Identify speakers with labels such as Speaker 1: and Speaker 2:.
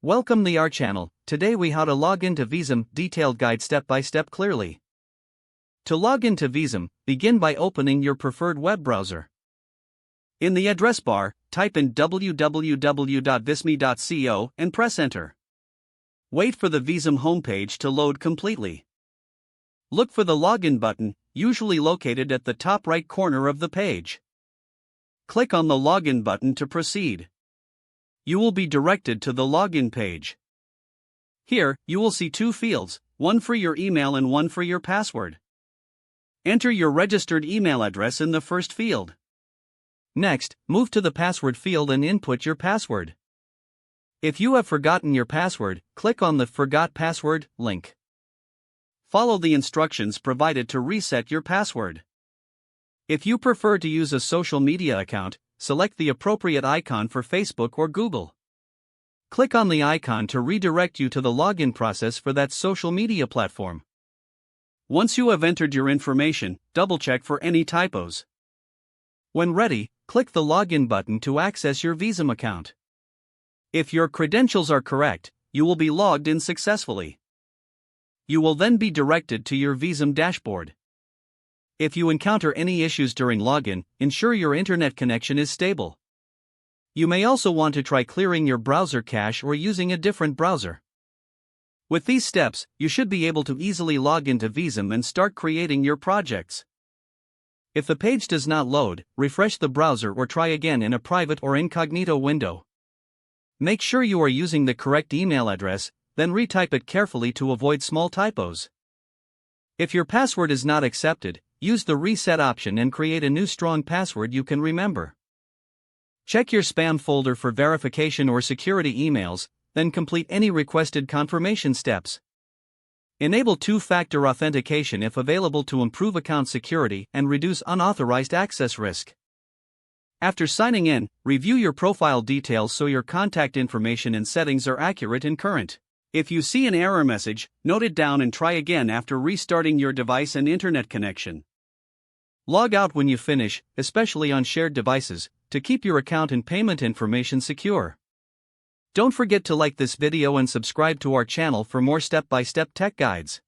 Speaker 1: Welcome to our channel. Today we how to log into Visme, detailed guide step by step clearly. To log into Visme, begin by opening your preferred web browser. In the address bar, type in www.visme.co and press enter. Wait for the Visme homepage to load completely. Look for the login button, usually located at the top right corner of the page. Click on the login button to proceed. You will be directed to the login page. Here, you will see two fields, one for your email and one for your password. Enter your registered email address in the first field. Next, move to the password field and input your password. If you have forgotten your password, click on the Forgot Password link. Follow the instructions provided to reset your password. If you prefer to use a social media account, select the appropriate icon for Facebook or Google. Click on the icon to redirect you to the login process for that social media platform. Once you have entered your information, double-check for any typos. When ready, click the login button to access your Visme account. If your credentials are correct, you will be logged in successfully. You will then be directed to your Visme dashboard. If you encounter any issues during login, ensure your internet connection is stable. You may also want to try clearing your browser cache or using a different browser. With these steps, you should be able to easily log into Visme and start creating your projects. If the page does not load, refresh the browser or try again in a private or incognito window. Make sure you are using the correct email address, then retype it carefully to avoid small typos. If your password is not accepted, use the reset option and create a new strong password you can remember. Check your spam folder for verification or security emails, then complete any requested confirmation steps. Enable two-factor authentication if available to improve account security and reduce unauthorized access risk. After signing in, review your profile details so your contact information and settings are accurate and current. If you see an error message, note it down and try again after restarting your device and internet connection. Log out when you finish, especially on shared devices, to keep your account and payment information secure. Don't forget to like this video and subscribe to our channel for more step-by-step tech guides.